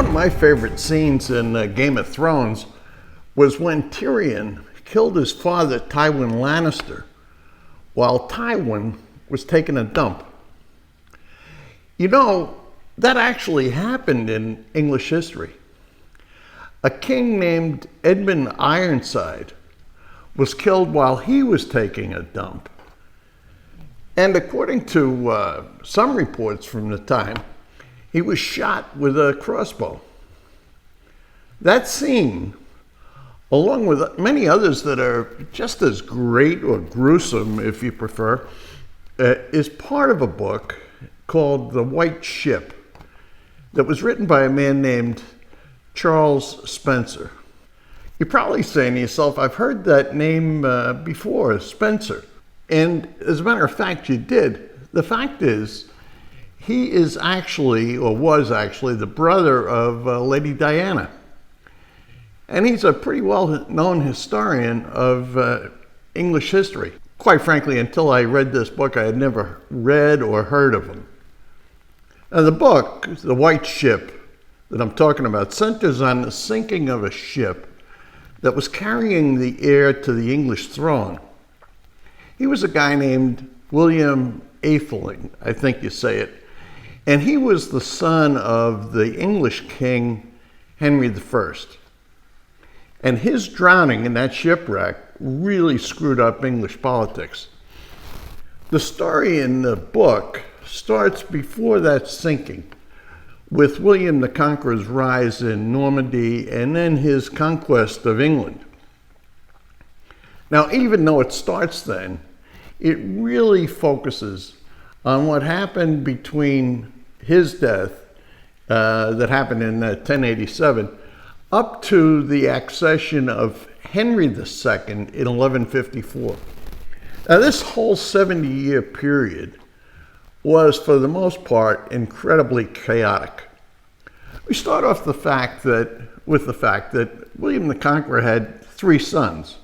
One of my favorite scenes in Game of Thrones was when Tyrion killed his father, Tywin Lannister, while Tywin was taking a dump. You know, that actually happened in English history. A king named Edmund Ironside was killed while he was taking a dump. And according to some reports from the time, he was shot with a crossbow. That scene, along with many others that are just as great or gruesome, if you prefer, is part of a book called The White Ship that was written by a man named Charles Spencer. You're probably saying to yourself, I've heard that name before, Spencer. And as a matter of fact, you did. The fact is, he is actually, or was actually, the brother of Lady Diana. And he's a pretty well-known historian of English history. Quite frankly, until I read this book, I had never read or heard of him. Now, the book, The White Ship, that I'm talking about, centers on the sinking of a ship that was carrying the heir to the English throne. He was a guy named William Atheling, I think you say it, and he was the son of the English king Henry I. And his drowning in that shipwreck really screwed up English politics. The story in the book starts before that sinking, with William the Conqueror's rise in Normandy and then his conquest of England. Now, even though it starts then, it really focuses on what happened between his death, that happened in 1087, up to the accession of Henry II in 1154. Now, this whole 70-year period was, for the most part, incredibly chaotic. We start off with the fact that William the Conqueror had 3 sons.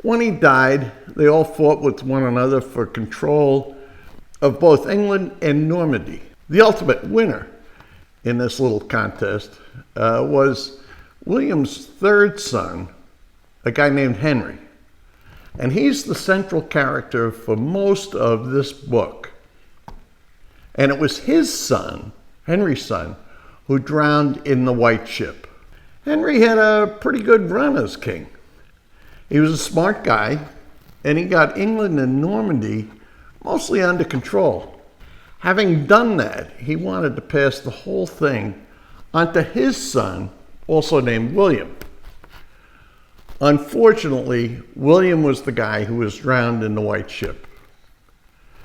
When he died, they all fought with one another for control of both England and Normandy. The ultimate winner in this little contest was William's 3rd son, a guy named Henry. And he's the central character for most of this book. And it was his son, Henry's son, who drowned in the White Ship. Henry had a pretty good run as king. He was a smart guy, and he got England and Normandy mostly under control. Having done that, he wanted to pass the whole thing onto his son, also named William. Unfortunately, William was the guy who was drowned in the White Ship.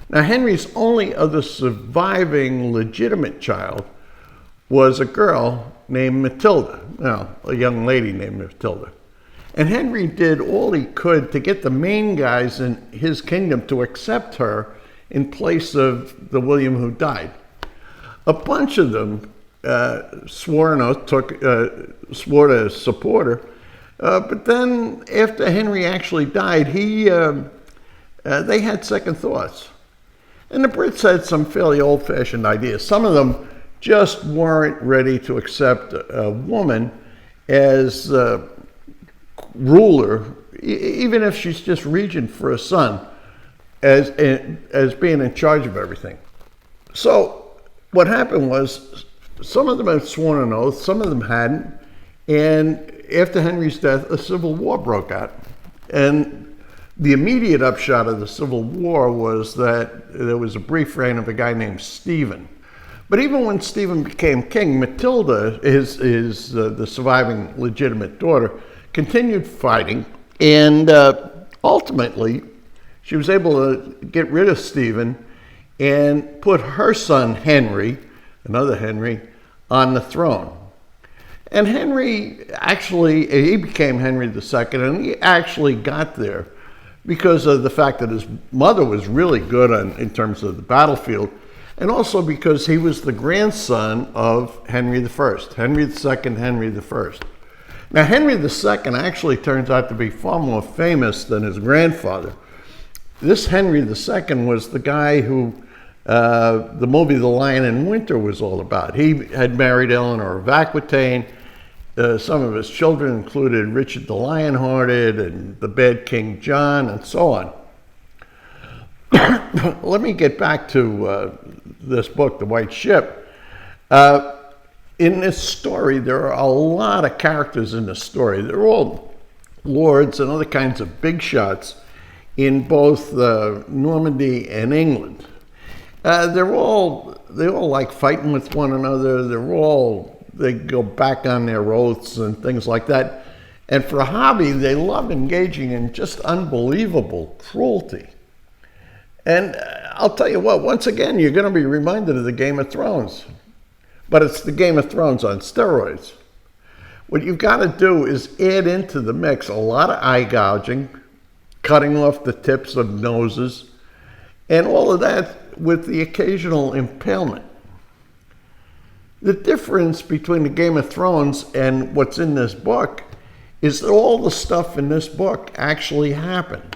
Now, Henry's only other surviving legitimate child was a girl named Matilda. Well, a young lady named Matilda. And Henry did all he could to get the main guys in his kingdom to accept her in place of the William who died. A bunch of them swore an oath, swore to support her. But then, after Henry actually died, they had second thoughts. And the Brits had some fairly old-fashioned ideas. Some of them just weren't ready to accept a woman as ruler, even if she's just regent for a son, as being in charge of everything. So what happened was, some of them had sworn an oath, some of them hadn't, and after Henry's death, a civil war broke out. And the immediate upshot of the Civil War was that there was a brief reign of a guy named Stephen. But even when Stephen became king, Matilda, the surviving legitimate daughter, continued fighting, and ultimately she was able to get rid of Stephen and put her son Henry, another Henry, on the throne. And Henry he became Henry II, and he actually got there because of the fact that his mother was really good in terms of the battlefield, and also because he was the grandson of Henry I, Henry II, Henry I. Now, Henry II actually turns out to be far more famous than his grandfather. This Henry II was the guy who the movie The Lion in Winter was all about. He had married Eleanor of Aquitaine. Some of his children included Richard the Lionhearted and the Bad King John, and so on. Let me get back to this book, The White Ship. In this story, there are a lot of characters in the story. They're all lords and other kinds of big shots in both Normandy and England. They all like fighting with one another. They go back on their oaths and things like that. And for a hobby, they love engaging in just unbelievable cruelty. And I'll tell you what, once again, you're going to be reminded of the Game of Thrones. But it's the Game of Thrones on steroids. What you've got to do is add into the mix a lot of eye gouging, cutting off the tips of noses, and all of that with the occasional impalement. The difference between the Game of Thrones and what's in this book is that all the stuff in this book actually happened.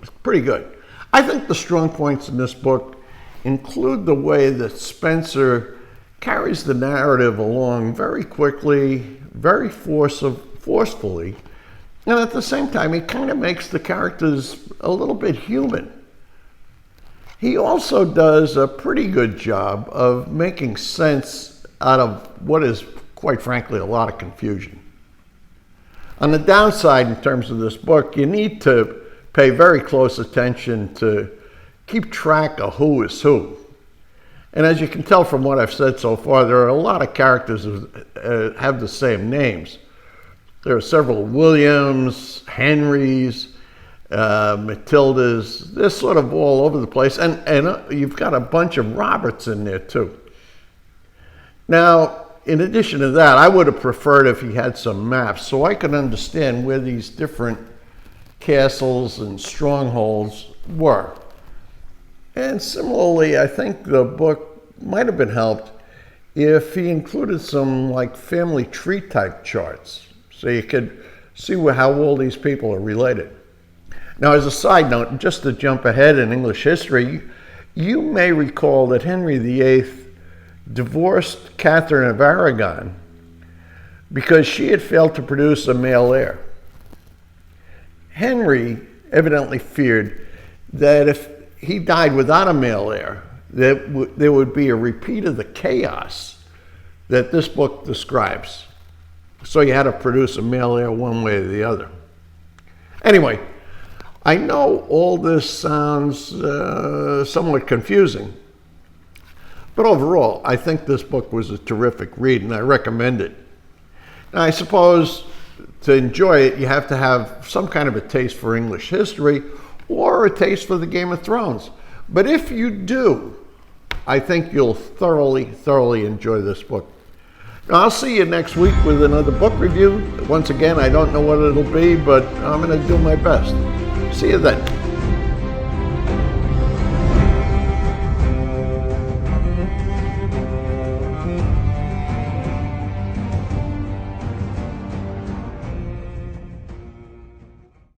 It's pretty good. I think the strong points in this book include the way that Spencer carries the narrative along very quickly, very forcefully, and at the same time, he kind of makes the characters a little bit human. He also does a pretty good job of making sense out of what is, quite frankly, a lot of confusion. On the downside, in terms of this book, you need to pay very close attention to keep track of who is who. And as you can tell from what I've said so far, there are a lot of characters who have the same names. There are several Williams, Henrys, Matildas. They're sort of all over the place. And you've got a bunch of Roberts in there too. Now, in addition to that, I would have preferred if he had some maps so I could understand where these different castles and strongholds were. And similarly, I think the book might have been helped if he included some like family tree type charts so you could see how all these people are related. Now, as a side note, just to jump ahead in English history, you may recall that Henry VIII divorced Catherine of Aragon because she had failed to produce a male heir. Henry evidently feared that if he died without a male heir, that there would be a repeat of the chaos that this book describes. So you had to produce a male heir one way or the other. Anyway, I know all this sounds somewhat confusing, but overall, I think this book was a terrific read, and I recommend it. Now, I suppose to enjoy it, you have to have some kind of a taste for English history or a taste for the Game of Thrones. But if you do, I think you'll thoroughly enjoy this book. Now, I'll see you next week with another book review. Once again, I don't know what it'll be, but I'm going to do my best. See you then.